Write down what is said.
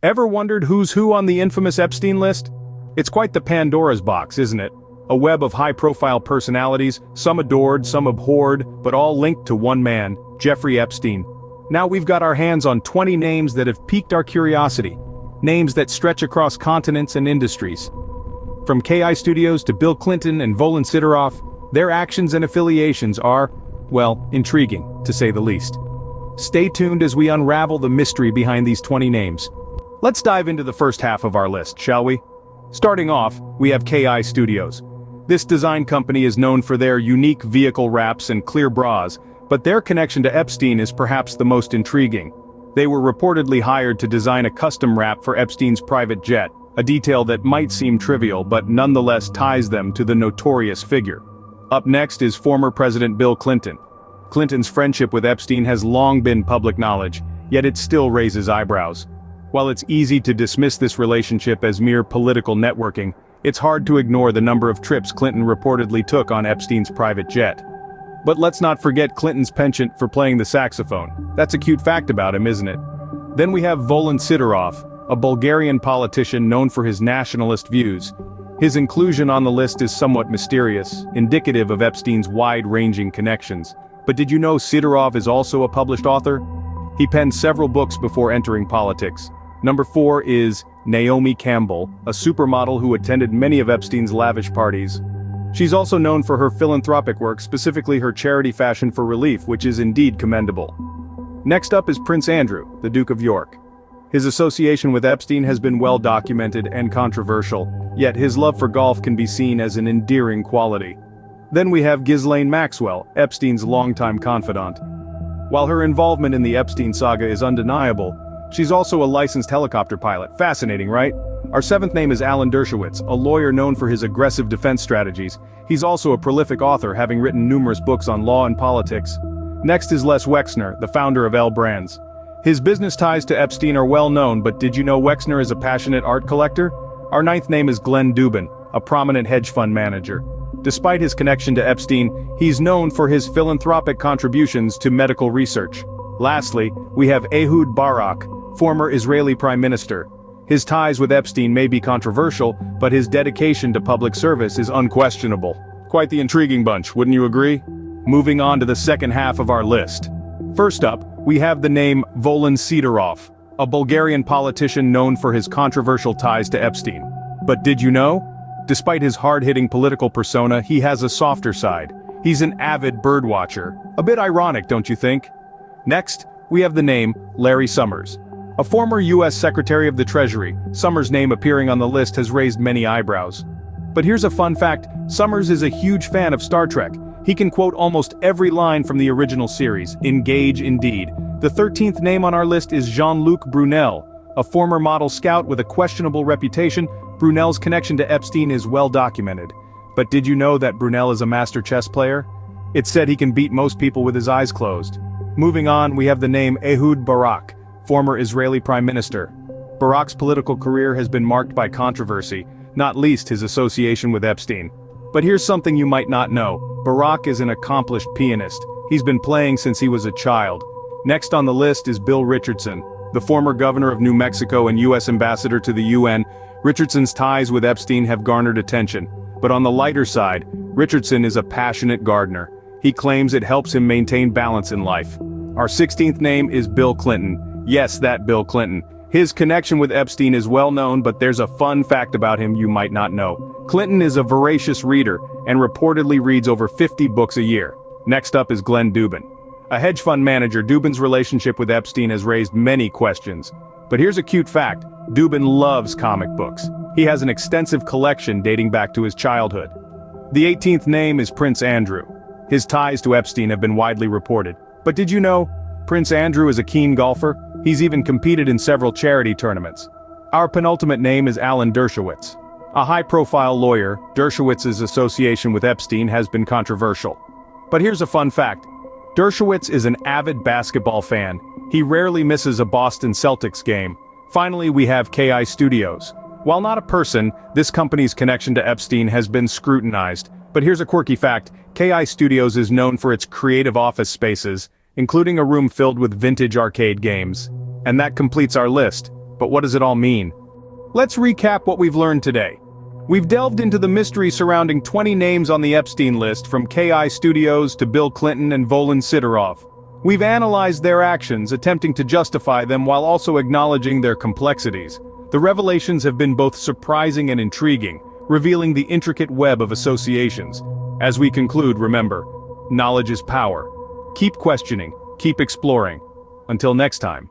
Ever wondered who's who on the infamous Epstein list? It's quite the Pandora's box, isn't it? A web of high-profile personalities, some adored, some abhorred, but all linked to one man, Jeffrey Epstein. Now we've got our hands on 20 names that have piqued our curiosity. Names that stretch across continents and industries. From KI Studios to Bill Clinton and Volin Sidorov, their actions and affiliations are, well, intriguing, to say the least. Stay tuned as we unravel the mystery behind these 20 names. Let's dive into the first half of our list, shall we? Starting off, we have KI Studios. This design company is known for their unique vehicle wraps and clear bras, but their connection to Epstein is perhaps the most intriguing. They were reportedly hired to design a custom wrap for Epstein's private jet, a detail that might seem trivial but nonetheless ties them to the notorious figure. Up next is former President Bill Clinton. Clinton's friendship with Epstein has long been public knowledge, yet it still raises eyebrows. While it's easy to dismiss this relationship as mere political networking, it's hard to ignore the number of trips Clinton reportedly took on Epstein's private jet. But let's not forget Clinton's penchant for playing the saxophone. That's a cute fact about him, isn't it? Then we have Volin Sidorov, a Bulgarian politician known for his nationalist views. His inclusion on the list is somewhat mysterious, indicative of Epstein's wide-ranging connections. But did you know Sidorov is also a published author? He penned several books before entering politics. Number 4 is Naomi Campbell, a supermodel who attended many of Epstein's lavish parties. She's also known for her philanthropic work, specifically her charity Fashion for Relief, which is indeed commendable. Next up is Prince Andrew, the Duke of York. His association with Epstein has been well documented and controversial, yet his love for golf can be seen as an endearing quality. Then we have Ghislaine Maxwell, Epstein's longtime confidant. While her involvement in the Epstein saga is undeniable, she's also a licensed helicopter pilot. Fascinating, right? Our 7th name is Alan Dershowitz, a lawyer known for his aggressive defense strategies. He's also a prolific author, having written numerous books on law and politics. Next is Les Wexner, the founder of L Brands. His business ties to Epstein are well known, but did you know Wexner is a passionate art collector? Our 9th name is Glenn Dubin, a prominent hedge fund manager. Despite his connection to Epstein, he's known for his philanthropic contributions to medical research. Lastly, we have Ehud Barak, former Israeli prime minister. His ties with Epstein may be controversial, but his dedication to public service is unquestionable. Quite the intriguing bunch, wouldn't you agree? Moving on to the second half of our list. First up, we have the name Volin Sidorov, a Bulgarian politician known for his controversial ties to Epstein. But did you know? Despite his hard-hitting political persona, he has a softer side. He's an avid birdwatcher. A bit ironic, don't you think? Next, we have the name Larry Summers. A former U.S. Secretary of the Treasury, Summers' name appearing on the list has raised many eyebrows. But here's a fun fact, Summers is a huge fan of Star Trek. He can quote almost every line from the original series, engage indeed. The 13th name on our list is Jean-Luc Brunel. A former model scout with a questionable reputation, Brunel's connection to Epstein is well documented. But did you know that Brunel is a master chess player? It's said he can beat most people with his eyes closed. Moving on, we have the name Ehud Barak, former Israeli prime minister. Barak's political career has been marked by controversy, not least his association with Epstein. But here's something you might not know. Barak is an accomplished pianist. He's been playing since he was a child. Next on the list is Bill Richardson, the former governor of New Mexico and U.S. ambassador to the UN. Richardson's ties with Epstein have garnered attention. But on the lighter side, Richardson is a passionate gardener. He claims it helps him maintain balance in life. Our 16th name is Bill Clinton. Yes, that Bill Clinton. His connection with Epstein is well known, but there's a fun fact about him you might not know. Clinton is a voracious reader and reportedly reads over 50 books a year. Next up is Glenn Dubin. A hedge fund manager, Dubin's relationship with Epstein has raised many questions. But here's a cute fact, Dubin loves comic books. He has an extensive collection dating back to his childhood. The 18th name is Prince Andrew. His ties to Epstein have been widely reported. But did you know, Prince Andrew is a keen golfer? He's even competed in several charity tournaments. Our penultimate name is Alan Dershowitz. A high-profile lawyer, Dershowitz's association with Epstein has been controversial. But here's a fun fact. Dershowitz is an avid basketball fan. He rarely misses a Boston Celtics game. Finally, we have KI Studios. While not a person, this company's connection to Epstein has been scrutinized. But here's a quirky fact, KI Studios is known for its creative office spaces, including a room filled with vintage arcade games. And that completes our list. But what does it all mean? Let's recap what we've learned today. We've delved into the mystery surrounding 20 names on the Epstein list, from KI Studios to Bill Clinton and Volin Sidorov. We've analyzed their actions, attempting to justify them while also acknowledging their complexities. The revelations have been both surprising and intriguing, revealing the intricate web of associations. As we conclude, remember, knowledge is power. Keep questioning, keep exploring. Until next time.